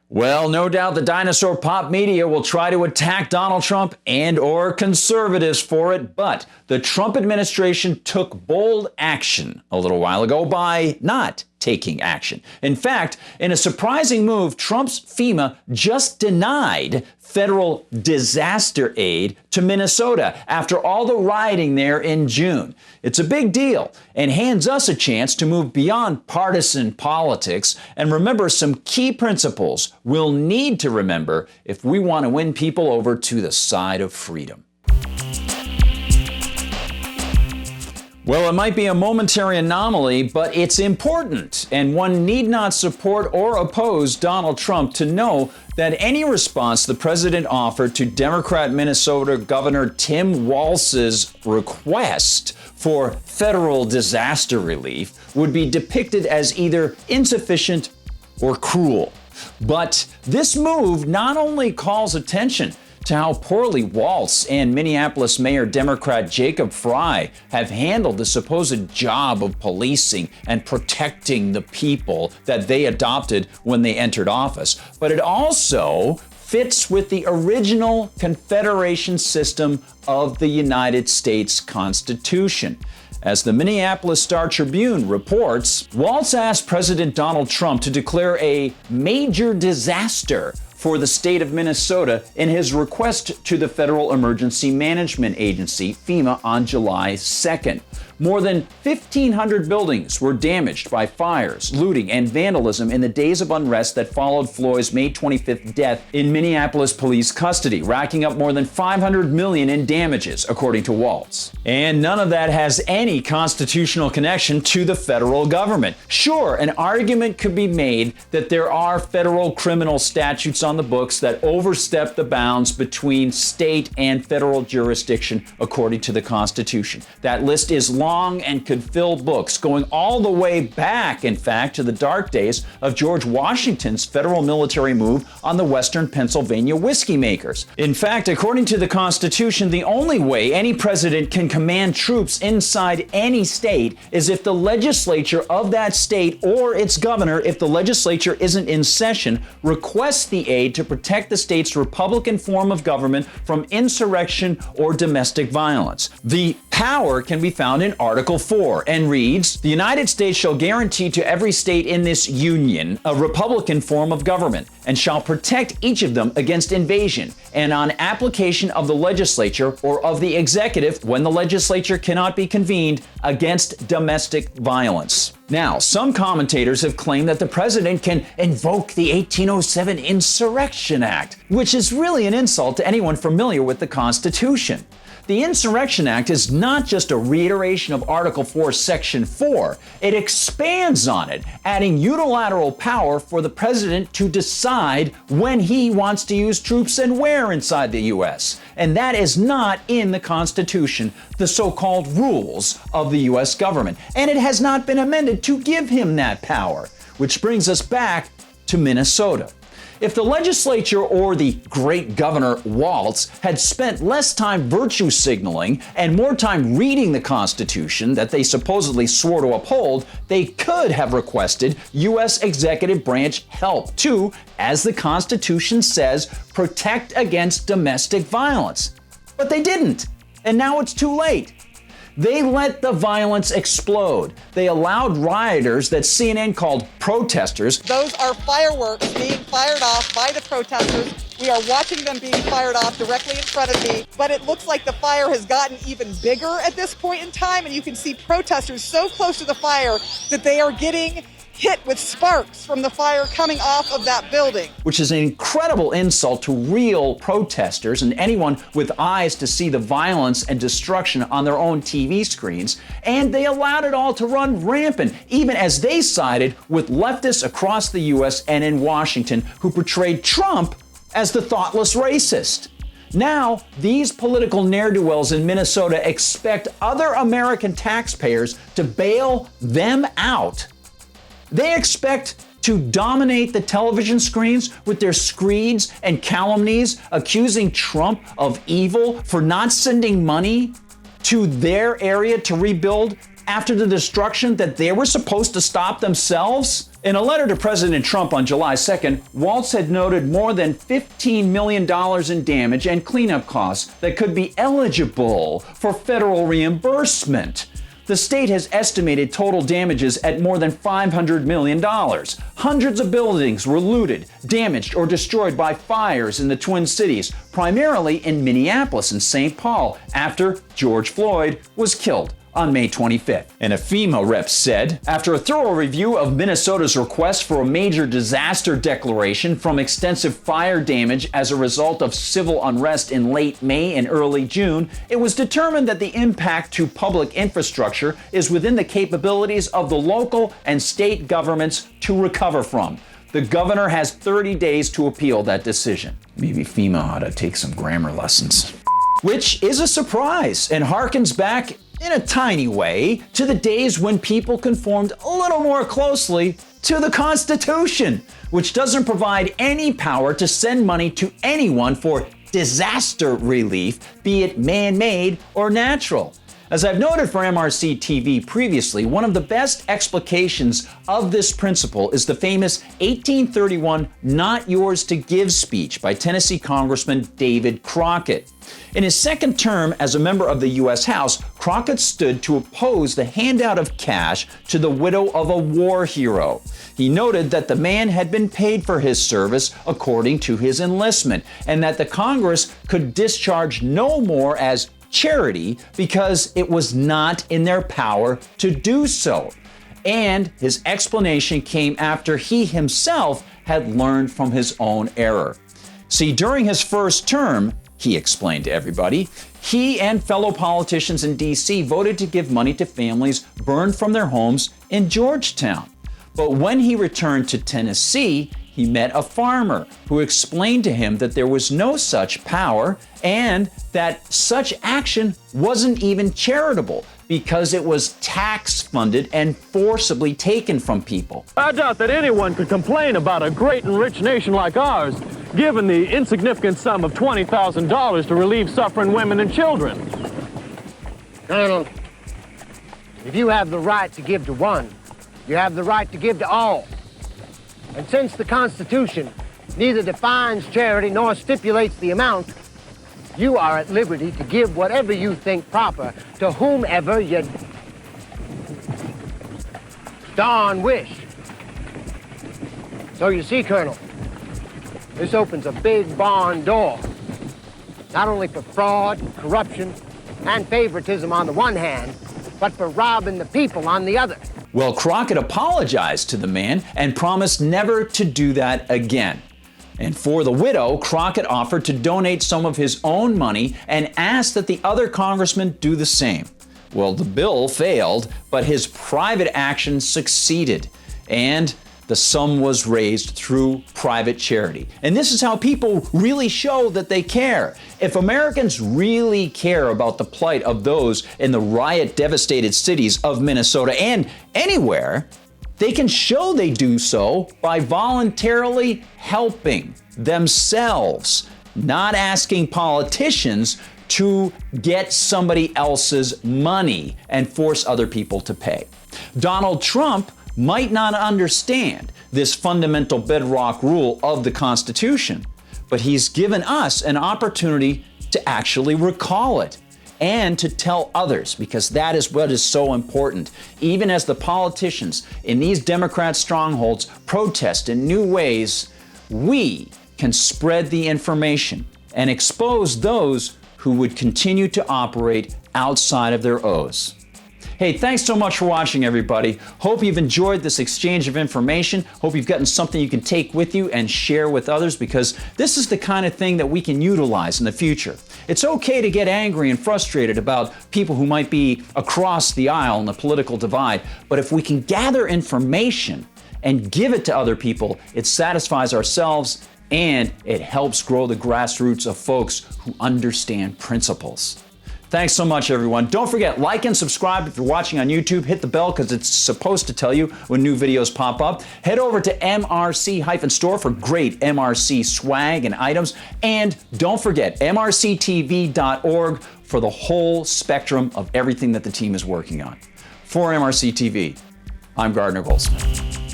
Well, no doubt the dinosaur pop media will try to attack Donald Trump and/or conservatives for it, but the Trump administration took bold action a little while ago by not taking action. In fact, in a surprising move, Trump's FEMA just denied federal disaster aid to Minnesota after all the rioting there in June. It's a big deal and hands us a chance to move beyond partisan politics and remember some key principles we'll need to remember if we want to win people over to the side of freedom. Well, it might be a momentary anomaly, but it's important, and one need not support or oppose Donald Trump to know that any response the president offered to Democrat Minnesota Governor Tim Walz's request for federal disaster relief would be depicted as either insufficient or cruel. But this move not only calls attention to how poorly Walz and Minneapolis Mayor Democrat Jacob Frey have handled the supposed job of policing and protecting the people that they adopted when they entered office, but it also fits with the original Confederation system of the United States Constitution. As the Minneapolis Star-Tribune reports, Walz asked President Donald Trump to declare a major disaster for the state of Minnesota in his request to the Federal Emergency Management Agency, FEMA, on July 2nd. More than 1,500 buildings were damaged by fires, looting, and vandalism in the days of unrest that followed Floyd's May 25th death in Minneapolis police custody, racking up more than $500 million in damages, according to Walz. And none of that has any constitutional connection to the federal government. Sure, an argument could be made that there are federal criminal statutes on the books that overstep the bounds between state and federal jurisdiction, according to the Constitution. That list is long and could fill books, going all the way back, in fact, to the dark days of George Washington's federal military move on the Western Pennsylvania whiskey makers. In fact, according to the Constitution, the only way any president can command troops inside any state is if the legislature of that state or its governor, if the legislature isn't in session, requests the aid to protect the state's Republican form of government from insurrection or domestic violence. The power can be found in Article 4 and reads, "The United States shall guarantee to every state in this union a Republican form of government and shall protect each of them against invasion and on application of the legislature or of the executive when the legislature cannot be convened against domestic violence." Now, some commentators have claimed that the president can invoke the 1807 Insurrection Act, which is really an insult to anyone familiar with the Constitution. The Insurrection Act is not just a reiteration of Article 4, Section 4. It expands on it, adding unilateral power for the president to decide when he wants to use troops and where inside the U.S. And that is not in the Constitution, the so-called rules of the U.S. government. And it has not been amended to give him that power, which brings us back to Minnesota. If the legislature or the great Governor Walz had spent less time virtue signaling and more time reading the Constitution that they supposedly swore to uphold, they could have requested U.S. executive branch help to, as the Constitution says, protect against domestic violence. But they didn't, and now it's too late. They let the violence explode. They allowed rioters that CNN called protesters. Those are fireworks being fired off by the protesters. We are watching them being fired off directly in front of me, but it looks like the fire has gotten even bigger at this point in time, and you can see protesters so close to the fire that they are getting hit with sparks from the fire coming off of that building. Which is an incredible insult to real protesters and anyone with eyes to see the violence and destruction on their own TV screens. And they allowed it all to run rampant, even as they sided with leftists across the U.S. and in Washington who portrayed Trump as the thoughtless racist. Now, these political ne'er-do-wells in Minnesota expect other American taxpayers to bail them out. They expect to dominate the television screens with their screeds and calumnies, accusing Trump of evil for not sending money to their area to rebuild after the destruction that they were supposed to stop themselves? In a letter to President Trump on July 2nd, Waltz had noted more than $15 million in damage and cleanup costs that could be eligible for federal reimbursement. The state has estimated total damages at more than $500 million. Hundreds of buildings were looted, damaged, or destroyed by fires in the Twin Cities, primarily in Minneapolis and St. Paul, after George Floyd was killed on May 25th. And a FEMA rep said, after a thorough review of Minnesota's request for a major disaster declaration from extensive fire damage as a result of civil unrest in late May and early June, it was determined that the impact to public infrastructure is within the capabilities of the local and state governments to recover from. The governor has 30 days to appeal that decision. Maybe FEMA ought to take some grammar lessons. Which is a surprise and harkens back in a tiny way to the days when people conformed a little more closely to the Constitution, which doesn't provide any power to send money to anyone for disaster relief, be it man-made or natural. As I've noted for MRC-TV previously, one of the best explications of this principle is the famous 1831 Not Yours to Give speech by Tennessee Congressman David Crockett. In his second term as a member of the U.S. House, Crockett stood to oppose the handout of cash to the widow of a war hero. He noted that the man had been paid for his service according to his enlistment, and that the Congress could discharge no more as charity because it was not in their power to do so. And his explanation came after he himself had learned from his own error. See, during his first term, he explained to everybody, he and fellow politicians in D.C. voted to give money to families burned from their homes in Georgetown. But when he returned to Tennessee, he met a farmer who explained to him that there was no such power and that such action wasn't even charitable because it was tax-funded and forcibly taken from people. I doubt that anyone could complain about a great and rich nation like ours, given the insignificant sum of $20,000 to relieve suffering women and children. Colonel, if you have the right to give to one, you have the right to give to all. And since the Constitution neither defines charity nor stipulates the amount, you are at liberty to give whatever you think proper to whomever you darn wish. So you see, Colonel, this opens a big barn door, not only for fraud, corruption, and favoritism on the one hand, but for robbing the people on the other. Well, Crockett apologized to the man and promised never to do that again. And for the widow, Crockett offered to donate some of his own money and asked that the other congressmen do the same. Well, the bill failed, but his private action succeeded, and the sum was raised through private charity. And this is how people really show that they care. If Americans really care about the plight of those in the riot-devastated cities of Minnesota and anywhere, they can show they do so by voluntarily helping themselves, not asking politicians to get somebody else's money and force other people to pay. Donald Trump might not understand this fundamental bedrock rule of the Constitution, but he's given us an opportunity to actually recall it and to tell others, because that is what is so important. Even as the politicians in these Democrat strongholds protest in new ways, we can spread the information and expose those who would continue to operate outside of their oaths. Hey, thanks so much for watching, everybody. Hope you've enjoyed this exchange of information. Hope you've gotten something you can take with you and share with others, because this is the kind of thing that we can utilize in the future. It's okay to get angry and frustrated about people who might be across the aisle in the political divide, but if we can gather information and give it to other people, it satisfies ourselves and it helps grow the grassroots of folks who understand principles. Thanks so much, everyone. Don't forget, like and subscribe if you're watching on YouTube. Hit the bell because it's supposed to tell you when new videos pop up. Head over to MRC-Store for great MRC swag and items. And don't forget, MRCTV.org for the whole spectrum of everything that the team is working on. For MRC-TV, I'm Gardner Goldsmith.